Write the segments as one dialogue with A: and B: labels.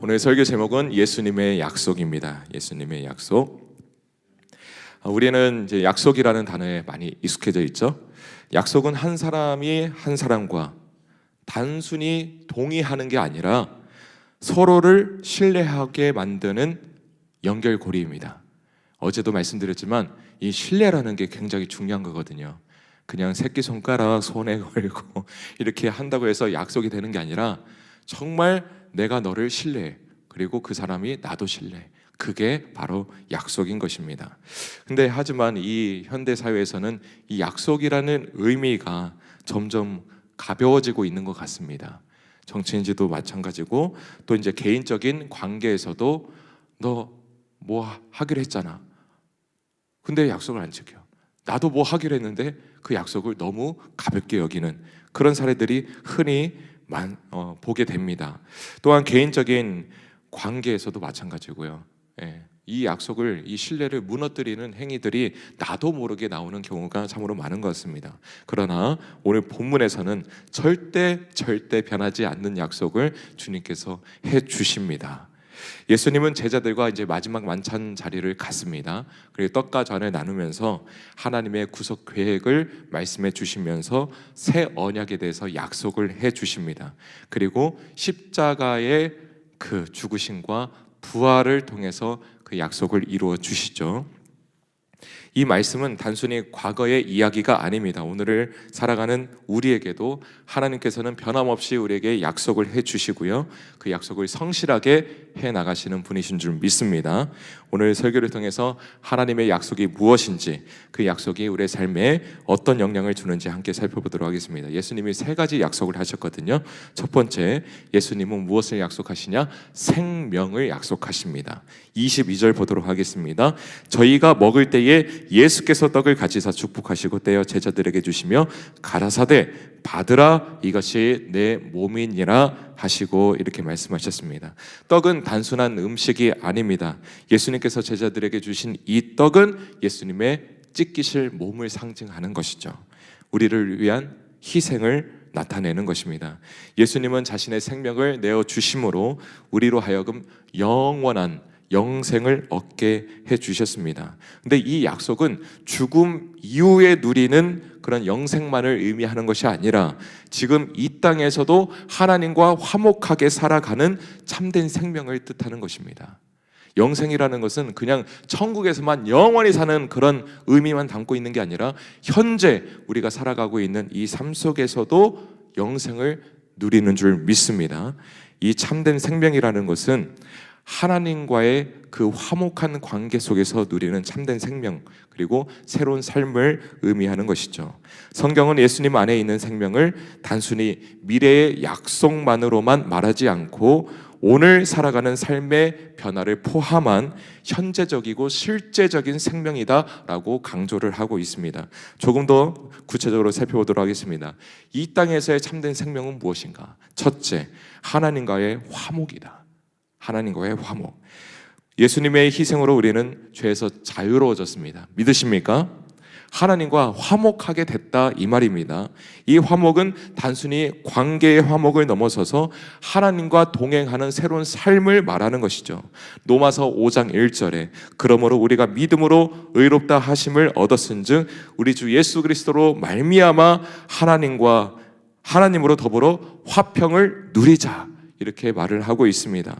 A: 오늘 설교 제목은 예수님의 약속입니다. 예수님의 약속. 우리는 이제 약속이라는 단어에 많이 익숙해져 있죠. 약속은 한 사람이 한 사람과 단순히 동의하는 게 아니라 서로를 신뢰하게 만드는 연결고리입니다. 어제도 말씀드렸지만 이 신뢰라는 게 굉장히 중요한 거거든요. 그냥 새끼손가락 손에 걸고 이렇게 한다고 해서 약속이 되는 게 아니라 정말 내가 너를 신뢰해. 그리고 그 사람이 나도 신뢰해. 그게 바로 약속인 것입니다. 근데 하지만 이 현대 사회에서는 이 약속이라는 의미가 점점 가벼워지고 있는 것 같습니다. 정치인지도 마찬가지고 또 이제 개인적인 관계에서도 너 뭐 하기로 했잖아. 근데 약속을 안 지켜. 나도 뭐 하기로 했는데 그 약속을 너무 가볍게 여기는 그런 사례들이 흔히 보게 됩니다. 또한 개인적인 관계에서도 마찬가지고요. 이 약속을, 이 신뢰를 무너뜨리는 행위들이 나도 모르게 나오는 경우가 참으로 많은 것 같습니다. 그러나 오늘 본문에서는 절대 변하지 않는 약속을 주님께서 해 주십니다. 예수님은 제자들과 이제 마지막 만찬 자리를 갖습니다. 그리고 떡과 잔을 나누면서 하나님의 구속 계획을 말씀해 주시면서 새 언약에 대해서 약속을 해 주십니다. 그리고 십자가의 그 죽으심과 부활을 통해서 그 약속을 이루어 주시죠. 이 말씀은 단순히 과거의 이야기가 아닙니다. 오늘을 살아가는 우리에게도 하나님께서는 변함없이 우리에게 약속을 해 주시고요. 그 약속을 성실하게 해 나가시는 분이신 줄 믿습니다. 오늘 설교를 통해서 하나님의 약속이 무엇인지, 그 약속이 우리의 삶에 어떤 영향을 주는지 함께 살펴보도록 하겠습니다. 예수님이 세 가지 약속을 하셨거든요. 첫 번째, 예수님은 무엇을 약속하시냐? 생명을 약속하십니다. 22절 보도록 하겠습니다. 저희가 먹을 때에 예수께서 떡을 가지사 축복하시고 떼어 제자들에게 주시며 가라사대 받으라 이것이 내 몸이니라 하시고 이렇게 말씀하셨습니다. 떡은 단순한 음식이 아닙니다. 예수님께서 제자들에게 주신 이 떡은 예수님의 찢기실 몸을 상징하는 것이죠. 우리를 위한 희생을 나타내는 것입니다. 예수님은 자신의 생명을 내어 주심으로 우리로 하여금 영원한 영생을 얻게 해 주셨습니다. 근데 이 약속은 죽음 이후에 누리는 그런 영생만을 의미하는 것이 아니라 지금 이 땅에서도 하나님과 화목하게 살아가는 참된 생명을 뜻하는 것입니다. 영생이라는 것은 그냥 천국에서만 영원히 사는 그런 의미만 담고 있는 게 아니라 현재 우리가 살아가고 있는 이 삶 속에서도 영생을 누리는 줄 믿습니다. 이 참된 생명이라는 것은 하나님과의 그 화목한 관계 속에서 누리는 참된 생명, 그리고 새로운 삶을 의미하는 것이죠. 성경은 예수님 안에 있는 생명을 단순히 미래의 약속만으로만 말하지 않고 오늘 살아가는 삶의 변화를 포함한 현재적이고 실제적인 생명이다라고 강조를 하고 있습니다. 조금 더 구체적으로 살펴보도록 하겠습니다. 이 땅에서의 참된 생명은 무엇인가? 첫째, 하나님과의 화목이다. 하나님과의 화목. 예수님의 희생으로 우리는 죄에서 자유로워졌습니다. 믿으십니까? 하나님과 화목하게 됐다 이 말입니다. 이 화목은 단순히 관계의 화목을 넘어서서 하나님과 동행하는 새로운 삶을 말하는 것이죠. 로마서 5장 1절에 그러므로 우리가 믿음으로 의롭다 하심을 얻었은즉 우리 주 예수 그리스도로 말미암아 하나님으로 더불어 화평을 누리자 이렇게 말을 하고 있습니다.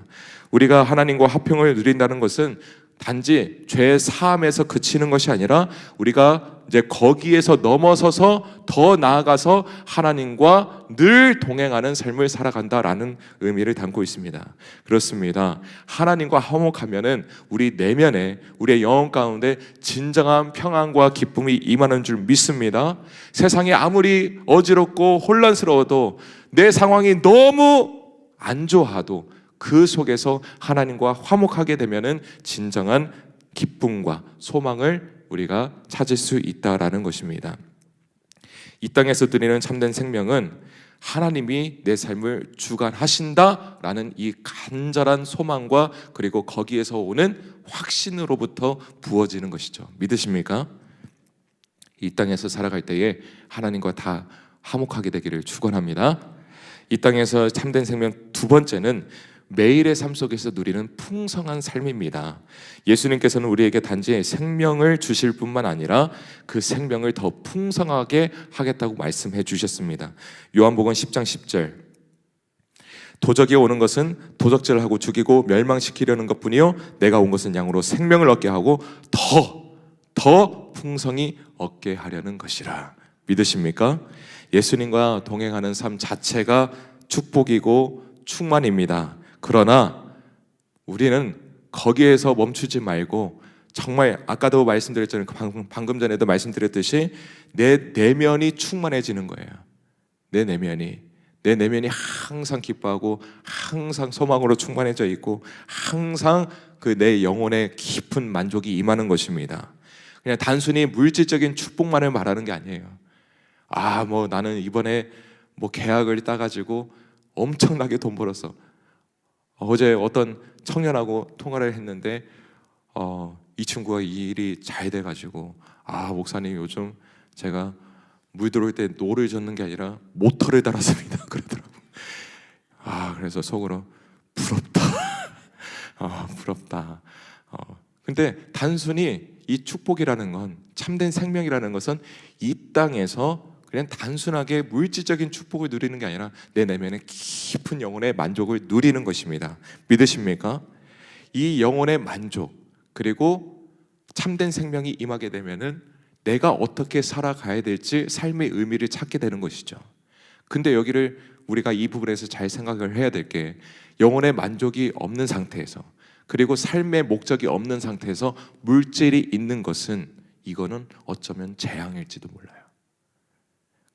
A: 우리가 하나님과 화평을 누린다는 것은 단지 죄 사함에서 그치는 것이 아니라 우리가 이제 거기에서 넘어서서 더 나아가서 하나님과 늘 동행하는 삶을 살아간다라는 의미를 담고 있습니다. 그렇습니다. 하나님과 화목하면은 우리 내면에, 우리의 영혼 가운데 진정한 평안과 기쁨이 임하는 줄 믿습니다. 세상이 아무리 어지럽고 혼란스러워도 내 상황이 너무 안 좋아도 그 속에서 하나님과 화목하게 되면은 진정한 기쁨과 소망을 우리가 찾을 수 있다라는 것입니다. 이 땅에서 누리는 참된 생명은 하나님이 내 삶을 주관하신다라는 이 간절한 소망과 그리고 거기에서 오는 확신으로부터 부어지는 것이죠. 믿으십니까? 이 땅에서 살아갈 때에 하나님과 다 화목하게 되기를 축원합니다. 이 땅에서 참된 생명 두 번째는 매일의 삶 속에서 누리는 풍성한 삶입니다. 예수님께서는 우리에게 단지 생명을 주실 뿐만 아니라 그 생명을 더 풍성하게 하겠다고 말씀해 주셨습니다. 요한복음 10장 10절, 도적이 오는 것은 도적질하고 죽이고 멸망시키려는 것뿐이요 내가 온 것은 양으로 생명을 얻게 하고 더 풍성히 얻게 하려는 것이라. 믿으십니까? 예수님과 동행하는 삶 자체가 축복이고 충만입니다. 그러나 우리는 거기에서 멈추지 말고 정말 아까도 말씀드렸잖아요. 방금 전에도 말씀드렸듯이 내 내면이 충만해지는 거예요. 내 내면이 항상 기뻐하고 항상 소망으로 충만해져 있고 항상 그 내 영혼에 깊은 만족이 임하는 것입니다. 그냥 단순히 물질적인 축복만을 말하는 게 아니에요. 뭐 나는 이번에 뭐 계약을 따가지고 엄청나게 돈 벌었어. 어제 어떤 청년하고 통화를 했는데 이 친구가 이 일이 잘 돼가지고 목사님 요즘 제가 물 들어올 때 노를 젓는 게 아니라 모터를 달았습니다. 그러더라고. 그래서 속으로 부럽다. 부럽다. 근데 단순히 이 축복이라는 건, 참된 생명이라는 것은 이 땅에서 그냥 단순하게 물질적인 축복을 누리는 게 아니라 내 내면의 깊은 영혼의 만족을 누리는 것입니다. 믿으십니까? 이 영혼의 만족 그리고 참된 생명이 임하게 되면은 내가 어떻게 살아가야 될지 삶의 의미를 찾게 되는 것이죠. 근데 여기를 우리가 이 부분에서 잘 생각을 해야 될 게, 영혼의 만족이 없는 상태에서 그리고 삶의 목적이 없는 상태에서 물질이 있는 것은 이거는 어쩌면 재앙일지도 몰라요.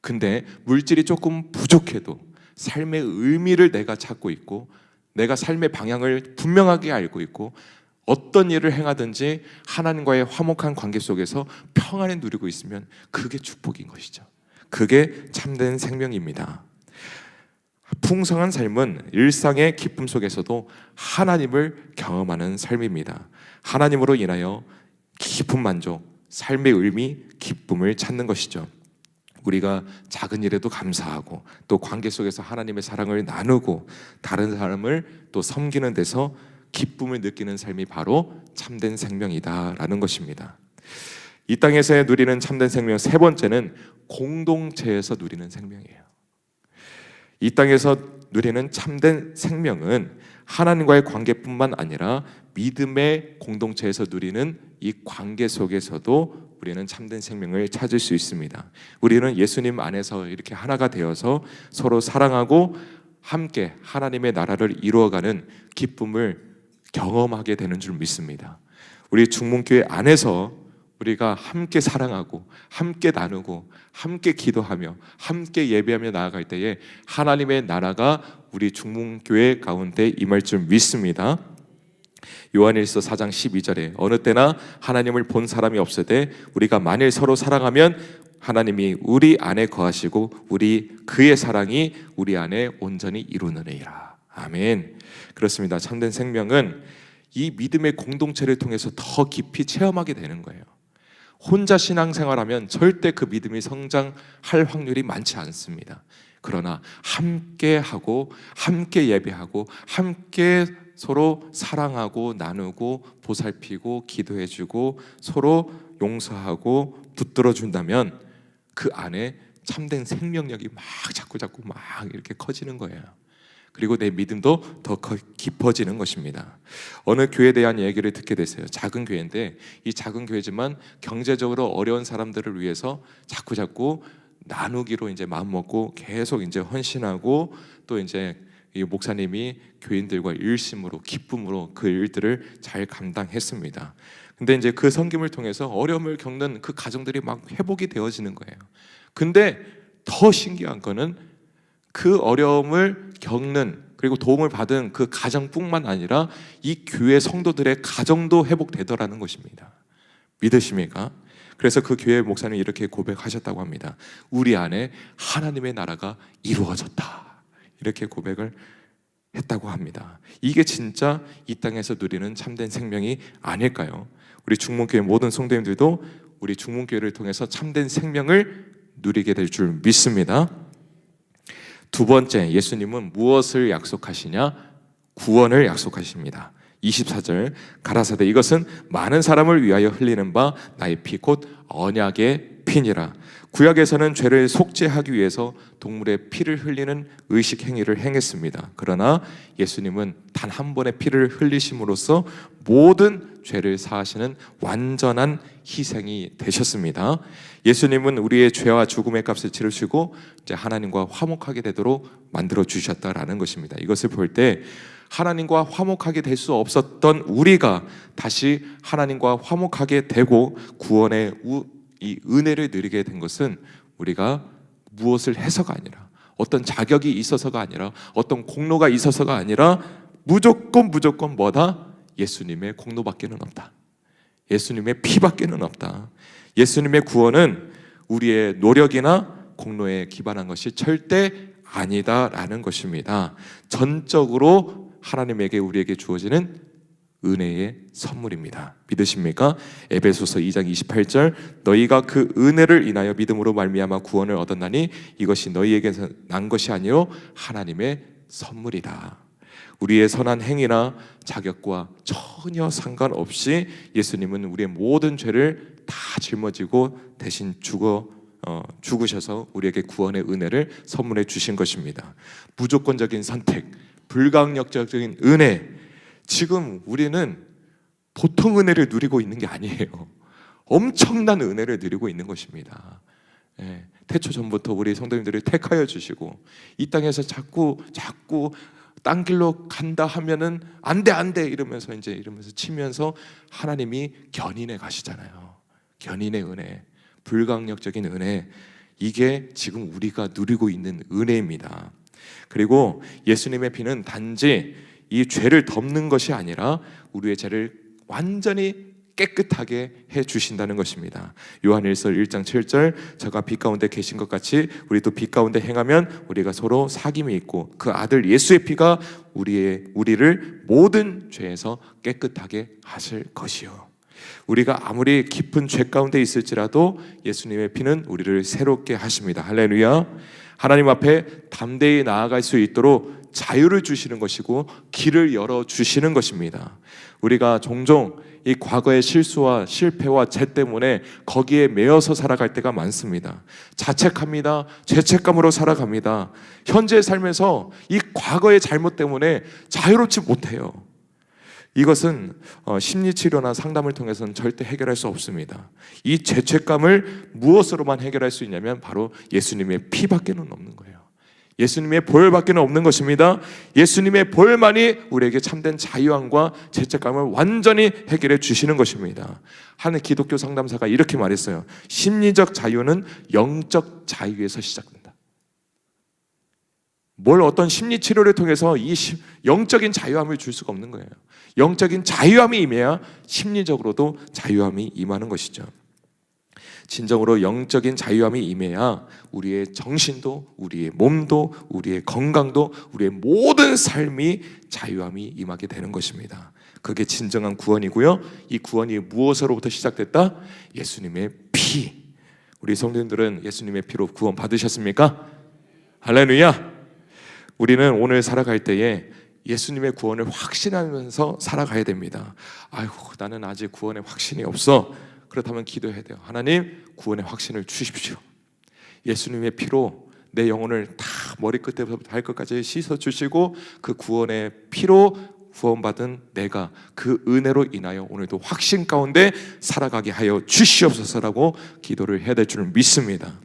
A: 근데 물질이 조금 부족해도 삶의 의미를 내가 찾고 있고 내가 삶의 방향을 분명하게 알고 있고 어떤 일을 행하든지 하나님과의 화목한 관계 속에서 평안을 누리고 있으면 그게 축복인 것이죠. 그게 참된 생명입니다. 풍성한 삶은 일상의 기쁨 속에서도 하나님을 경험하는 삶입니다. 하나님으로 인하여 깊은 만족, 삶의 의미, 기쁨을 찾는 것이죠. 우리가 작은 일에도 감사하고 또 관계 속에서 하나님의 사랑을 나누고 다른 사람을 또 섬기는 데서 기쁨을 느끼는 삶이 바로 참된 생명이다라는 것입니다. 이 땅에서 누리는 참된 생명 세 번째는 공동체에서 누리는 생명이에요. 이 땅에서 누리는 참된 생명은 하나님과의 관계뿐만 아니라 믿음의 공동체에서 누리는 이 관계 속에서도 우리는 참된 생명을 찾을 수 있습니다. 우리는 예수님 안에서 이렇게 하나가 되어서 서로 사랑하고 함께 하나님의 나라를 이루어가는 기쁨을 경험하게 되는 줄 믿습니다. 우리 중문교회 안에서 우리가 함께 사랑하고 함께 나누고 함께 기도하며 함께 예배하며 나아갈 때에 하나님의 나라가 우리 중문교회 가운데 임할 줄 믿습니다. 요한일서 4장 12절에 어느 때나 하나님을 본 사람이 없으되 우리가 만일 서로 사랑하면 하나님이 우리 안에 거하시고 우리 그의 사랑이 우리 안에 온전히 이루느니라. 아멘. 그렇습니다. 참된 생명은 이 믿음의 공동체를 통해서 더 깊이 체험하게 되는 거예요. 혼자 신앙생활하면 절대 그 믿음이 성장할 확률이 많지 않습니다. 그러나 함께 하고 함께 예배하고 함께 서로 사랑하고 나누고 보살피고 기도해주고 서로 용서하고 붙들어 준다면 그 안에 참된 생명력이 막 자꾸 막 이렇게 커지는 거예요. 그리고 내 믿음도 더 깊어지는 것입니다. 어느 교회에 대한 얘기를 듣게 됐어요. 작은 교회인데 이 작은 교회지만 경제적으로 어려운 사람들을 위해서 자꾸 나누기로 이제 마음 먹고 계속 이제 헌신하고 또 이제 이 목사님이 교인들과 일심으로 기쁨으로 그 일들을 잘 감당했습니다. 근데 이제 그 섬김을 통해서 어려움을 겪는 그 가정들이 막 회복이 되어지는 거예요. 근데 더 신기한 거는 그 어려움을 겪는 그리고 도움을 받은 그 가정뿐만 아니라 이 교회 성도들의 가정도 회복되더라는 것입니다. 믿으십니까? 그래서 그 교회 목사님이 이렇게 고백하셨다고 합니다. 우리 안에 하나님의 나라가 이루어졌다. 이렇게 고백을 했다고 합니다. 이게 진짜 이 땅에서 누리는 참된 생명이 아닐까요? 우리 중문교회 모든 성도님들도 우리 중문교회를 통해서 참된 생명을 누리게 될 줄 믿습니다. 두 번째, 예수님은 무엇을 약속하시냐? 구원을 약속하십니다. 24절 가라사대 이것은 많은 사람을 위하여 흘리는 바 나의 피 곧 언약의 피니라. 구약에서는 죄를 속죄하기 위해서 동물의 피를 흘리는 의식 행위를 행했습니다. 그러나 예수님은 단 한 번의 피를 흘리심으로써 모든 죄를 사하시는 완전한 희생이 되셨습니다. 예수님은 우리의 죄와 죽음의 값을 치르시고 이제 하나님과 화목하게 되도록 만들어 주셨다라는 것입니다. 이것을 볼 때 하나님과 화목하게 될 수 없었던 우리가 다시 하나님과 화목하게 되고 구원의 이 은혜를 누리게 된 것은 우리가 무엇을 해서가 아니라, 어떤 자격이 있어서가 아니라, 어떤 공로가 있어서가 아니라 무조건 뭐다? 예수님의 공로밖에는 없다. 예수님의 피밖에는 없다. 예수님의 구원은 우리의 노력이나 공로에 기반한 것이 절대 아니다라는 것입니다. 전적으로 하나님에게 우리에게 주어지는 은혜의 선물입니다. 믿으십니까? 에베소서 2장 28절 너희가 그 은혜를 인하여 믿음으로 말미암아 구원을 얻었나니 이것이 너희에게서 난 것이 아니요 하나님의 선물이다. 우리의 선한 행위나 자격과 전혀 상관없이 예수님은 우리의 모든 죄를 다 짊어지고 대신 죽으셔서 우리에게 구원의 은혜를 선물해 주신 것입니다. 무조건적인 선택, 불강력적인 은혜. 지금 우리는 보통 은혜를 누리고 있는 게 아니에요. 엄청난 은혜를 누리고 있는 것입니다. 태초 전부터 우리 성도님들을 택하여 주시고 이 땅에서 자꾸 딴 길로 간다 하면은 안 돼 이러면서 치면서 하나님이 견인해 가시잖아요. 견인의 은혜, 불강력적인 은혜, 이게 지금 우리가 누리고 있는 은혜입니다. 그리고 예수님의 피는 단지 이 죄를 덮는 것이 아니라 우리의 죄를 완전히 깨끗하게 해주신다는 것입니다. 요한일서 1장 7절 저가 빛 가운데 계신 것 같이 우리도 빛 가운데 행하면 우리가 서로 사귐이 있고 그 아들 예수의 피가 우리를 모든 죄에서 깨끗하게 하실 것이요. 우리가 아무리 깊은 죄 가운데 있을지라도 예수님의 피는 우리를 새롭게 하십니다. 할렐루야. 하나님 앞에 담대히 나아갈 수 있도록 자유를 주시는 것이고 길을 열어주시는 것입니다. 우리가 종종 이 과거의 실수와 실패와 죄 때문에 거기에 매여서 살아갈 때가 많습니다. 자책합니다. 죄책감으로 살아갑니다. 현재의 삶에서 이 과거의 잘못 때문에 자유롭지 못해요. 이것은 심리치료나 상담을 통해서는 절대 해결할 수 없습니다. 이 죄책감을 무엇으로만 해결할 수 있냐면 바로 예수님의 피밖에는 없는 거예요. 예수님의 보혈밖에 없는 것입니다. 예수님의 보혈만이 우리에게 참된 자유함과 죄책감을 완전히 해결해 주시는 것입니다. 한 기독교 상담사가 이렇게 말했어요. 심리적 자유는 영적 자유에서 시작된다. 어떤 심리 치료를 통해서 이 영적인 자유함을 줄 수가 없는 거예요. 영적인 자유함이 임해야 심리적으로도 자유함이 임하는 것이죠. 진정으로 영적인 자유함이 임해야 우리의 정신도, 우리의 몸도, 우리의 건강도, 우리의 모든 삶이 자유함이 임하게 되는 것입니다. 그게 진정한 구원이고요. 이 구원이 무엇으로부터 시작됐다? 예수님의 피. 우리 성도님들은 예수님의 피로 구원 받으셨습니까? 할렐루야. 우리는 오늘 살아갈 때에 예수님의 구원을 확신하면서 살아가야 됩니다. 아이고, 나는 아직 구원의 확신이 없어. 그렇다면 기도해야 돼요. 하나님, 구원의 확신을 주십시오. 예수님의 피로 내 영혼을 다 머리끝에부터 발끝까지 씻어주시고 그 구원의 피로 구원받은 내가 그 은혜로 인하여 오늘도 확신 가운데 살아가게 하여 주시옵소서라고 기도를 해야 될 줄 믿습니다.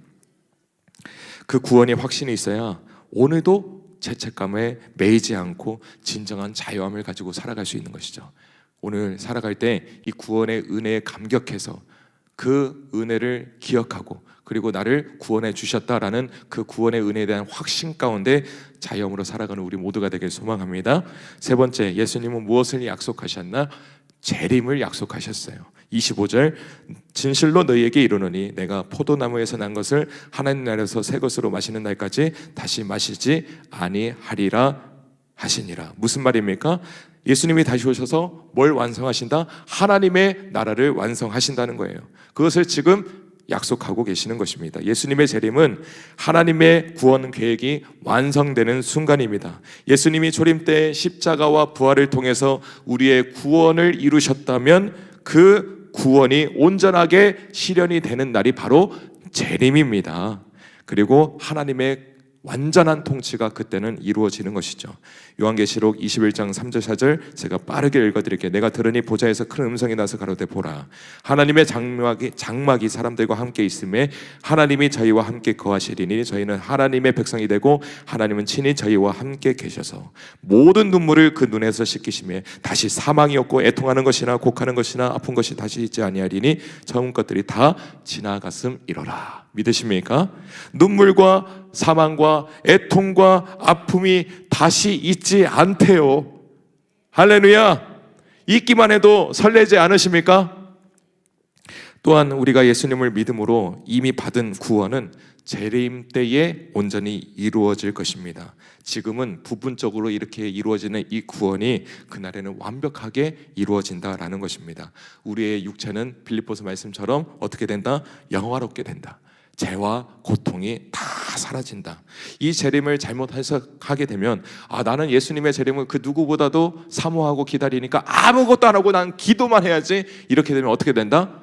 A: 그 구원의 확신이 있어야 오늘도 죄책감에 매이지 않고 진정한 자유함을 가지고 살아갈 수 있는 것이죠. 오늘 살아갈 때 이 구원의 은혜에 감격해서 그 은혜를 기억하고 그리고 나를 구원해 주셨다라는 그 구원의 은혜에 대한 확신 가운데 자유함으로 살아가는 우리 모두가 되길 소망합니다. 세 번째, 예수님은 무엇을 약속하셨나? 재림을 약속하셨어요. 25절 진실로 너희에게 이르노니 내가 포도나무에서 난 것을 하나님 나라에서 새 것으로 마시는 날까지 다시 마시지 아니하리라 하시니라. 무슨 말입니까? 예수님이 다시 오셔서 뭘 완성하신다? 하나님의 나라를 완성하신다는 거예요. 그것을 지금 약속하고 계시는 것입니다. 예수님의 재림은 하나님의 구원 계획이 완성되는 순간입니다. 예수님이 조림 때 십자가와 부활을 통해서 우리의 구원을 이루셨다면 그 구원이 온전하게 실현이 되는 날이 바로 재림입니다. 그리고 하나님의 완전한 통치가 그때는 이루어지는 것이죠. 요한계시록 21장 3절 4절 제가 빠르게 읽어드릴게요. 내가 들으니 보좌에서 큰 음성이 나서 가로되 보라, 하나님의 장막이 사람들과 함께 있음에 하나님이 저희와 함께 거하시리니 저희는 하나님의 백성이 되고 하나님은 친히 저희와 함께 계셔서 모든 눈물을 그 눈에서 씻기심에 다시 사망이 없고 애통하는 것이나 곡하는 것이나 아픈 것이 다시 있지 아니하리니 처음 것들이 다 지나갔음이로라. 믿으십니까? 눈물과 사망과 애통과 아픔이 다시 있지 않대요. 할렐루야. 있기만 해도 설레지 않으십니까? 또한 우리가 예수님을 믿음으로 이미 받은 구원은 재림 때에 온전히 이루어질 것입니다. 지금은 부분적으로 이렇게 이루어지는 이 구원이 그날에는 완벽하게 이루어진다라는 것입니다. 우리의 육체는 빌립보서 말씀처럼 어떻게 된다? 영화롭게 된다. 죄와 고통이 다 사라진다. 이 재림을 잘못 해석하게 되면 나는 예수님의 재림을 그 누구보다도 사모하고 기다리니까 아무것도 안 하고 난 기도만 해야지, 이렇게 되면 어떻게 된다?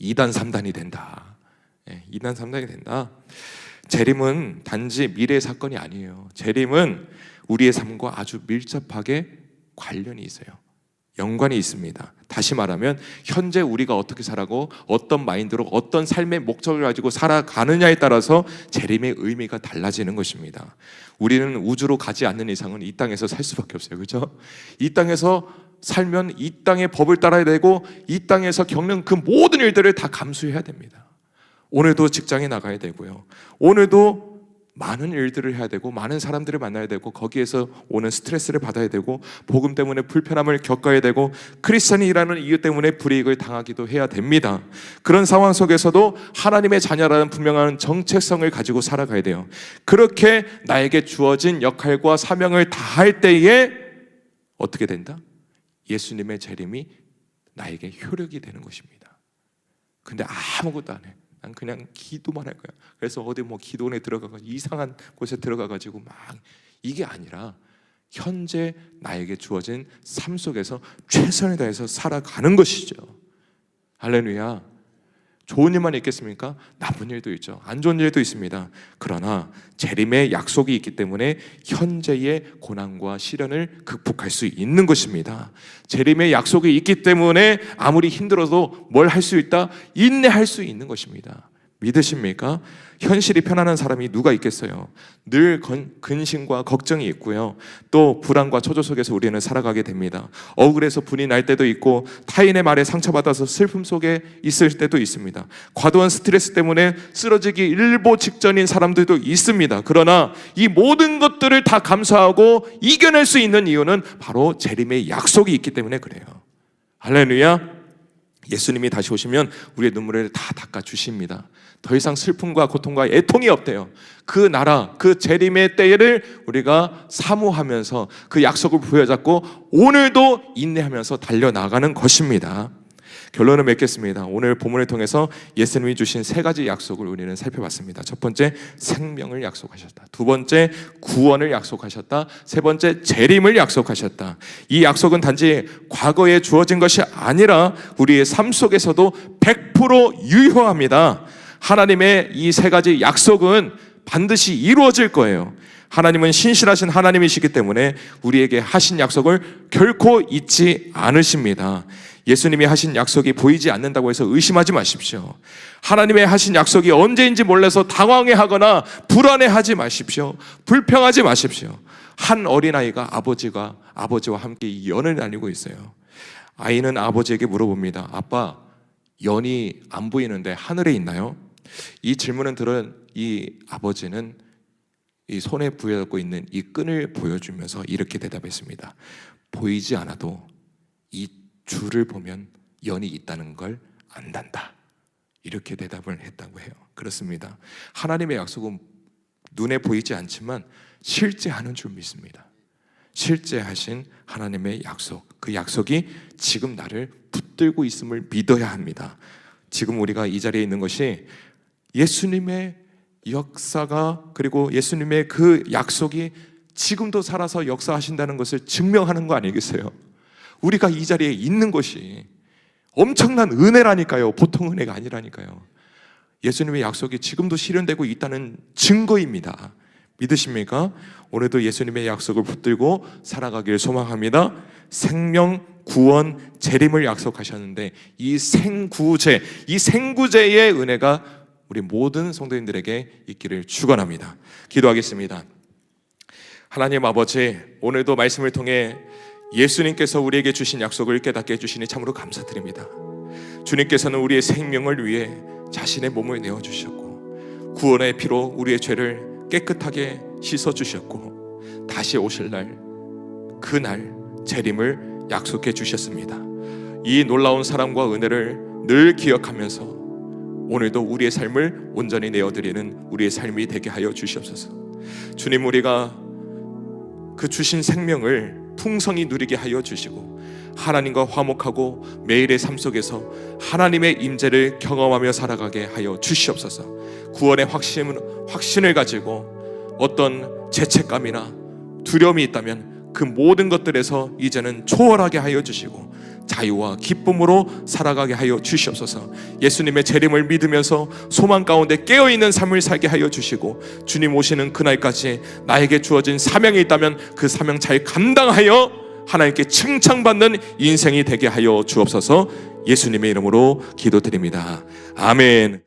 A: 2단 3단이 된다. 2단 3단이 된다. 재림은 단지 미래의 사건이 아니에요. 재림은 우리의 삶과 아주 밀접하게 관련이 있어요. 연관이 있습니다. 다시 말하면 현재 우리가 어떻게 살아고 어떤 마인드로 어떤 삶의 목적을 가지고 살아가느냐에 따라서 재림의 의미가 달라지는 것입니다. 우리는 우주로 가지 않는 이상은 이 땅에서 살 수밖에 없어요. 그렇죠? 이 땅에서 살면 이 땅의 법을 따라야 되고 이 땅에서 겪는 그 모든 일들을 다 감수해야 됩니다. 오늘도 직장에 나가야 되고요. 오늘도 많은 일들을 해야 되고 많은 사람들을 만나야 되고 거기에서 오는 스트레스를 받아야 되고 복음 때문에 불편함을 겪어야 되고 크리스찬이라는 이유 때문에 불이익을 당하기도 해야 됩니다. 그런 상황 속에서도 하나님의 자녀라는 분명한 정체성을 가지고 살아가야 돼요. 그렇게 나에게 주어진 역할과 사명을 다할 때에 어떻게 된다? 예수님의 재림이 나에게 효력이 되는 것입니다. 근데 아무것도 안 해. 난 그냥 기도만 할 거야. 그래서 어디 기도원에 들어가서 이상한 곳에 들어가가지고 막, 이게 아니라 현재 나에게 주어진 삶 속에서 최선을 다해서 살아가는 것이죠. 할렐루야. 좋은 일만 있겠습니까? 나쁜 일도 있죠. 안 좋은 일도 있습니다. 그러나 재림의 약속이 있기 때문에 현재의 고난과 시련을 극복할 수 있는 것입니다. 재림의 약속이 있기 때문에 아무리 힘들어도 뭘 할 수 있다? 인내할 수 있는 것입니다. 믿으십니까? 현실이 편안한 사람이 누가 있겠어요? 늘 근심과 걱정이 있고요. 또 불안과 초조 속에서 우리는 살아가게 됩니다. 억울해서 분이 날 때도 있고 타인의 말에 상처받아서 슬픔 속에 있을 때도 있습니다. 과도한 스트레스 때문에 쓰러지기 일보 직전인 사람들도 있습니다. 그러나 이 모든 것들을 다 감수하고 이겨낼 수 있는 이유는 바로 재림의 약속이 있기 때문에 그래요. 할렐루야. 예수님이 다시 오시면 우리의 눈물을 다 닦아주십니다. 더 이상 슬픔과 고통과 애통이 없대요. 그 나라, 그 재림의 때를 우리가 사모하면서 그 약속을 부여잡고 오늘도 인내하면서 달려나가는 것입니다. 결론을 맺겠습니다. 오늘 본문을 통해서 예수님이 주신 세 가지 약속을 우리는 살펴봤습니다. 첫 번째, 생명을 약속하셨다. 두 번째, 구원을 약속하셨다. 세 번째, 재림을 약속하셨다. 이 약속은 단지 과거에 주어진 것이 아니라 우리의 삶 속에서도 100% 유효합니다. 하나님의 이 세 가지 약속은 반드시 이루어질 거예요. 하나님은 신실하신 하나님이시기 때문에 우리에게 하신 약속을 결코 잊지 않으십니다. 예수님이 하신 약속이 보이지 않는다고 해서 의심하지 마십시오. 하나님의 하신 약속이 언제인지 몰라서 당황해하거나 불안해하지 마십시오. 불평하지 마십시오. 한 어린아이가 아버지와 함께 연을 나누고 있어요. 아이는 아버지에게 물어봅니다. 아빠, 연이 안 보이는데 하늘에 있나요? 이 질문을 들은 이 아버지는 이 손에 부여잡고 있는 이 끈을 보여주면서 이렇게 대답했습니다. 보이지 않아도 이 줄을 보면 연이 있다는 걸 안단다. 이렇게 대답을 했다고 해요. 그렇습니다. 하나님의 약속은 눈에 보이지 않지만 실제하는 줄 믿습니다. 실제하신 하나님의 약속, 그 약속이 지금 나를 붙들고 있음을 믿어야 합니다. 지금 우리가 이 자리에 있는 것이 예수님의 역사가, 그리고 예수님의 그 약속이 지금도 살아서 역사하신다는 것을 증명하는 거 아니겠어요? 우리가 이 자리에 있는 것이 엄청난 은혜라니까요. 보통 은혜가 아니라니까요. 예수님의 약속이 지금도 실현되고 있다는 증거입니다. 믿으십니까? 오늘도 예수님의 약속을 붙들고 살아가길 소망합니다. 생명, 구원, 재림을 약속하셨는데 이 생구제, 이 생구제의 은혜가 우리 모든 성도님들에게 있기를 축원합니다. 기도하겠습니다. 하나님 아버지, 오늘도 말씀을 통해 예수님께서 우리에게 주신 약속을 깨닫게 해주시니 참으로 감사드립니다. 주님께서는 우리의 생명을 위해 자신의 몸을 내어주셨고 구원의 피로 우리의 죄를 깨끗하게 씻어주셨고 다시 오실 날, 그날 재림을 약속해 주셨습니다. 이 놀라운 사랑과 은혜를 늘 기억하면서 오늘도 우리의 삶을 온전히 내어드리는 우리의 삶이 되게 하여 주시옵소서. 주님, 우리가 그 주신 생명을 풍성히 누리게 하여 주시고 하나님과 화목하고 매일의 삶 속에서 하나님의 임재를 경험하며 살아가게 하여 주시옵소서. 구원의 확신을 가지고 어떤 죄책감이나 두려움이 있다면 그 모든 것들에서 이제는 초월하게 하여 주시고 자유와 기쁨으로 살아가게 하여 주시옵소서. 예수님의 재림을 믿으면서 소망 가운데 깨어있는 삶을 살게 하여 주시고 주님 오시는 그날까지 나에게 주어진 사명이 있다면 그 사명 잘 감당하여 하나님께 칭찬받는 인생이 되게 하여 주옵소서. 예수님의 이름으로 기도드립니다. 아멘.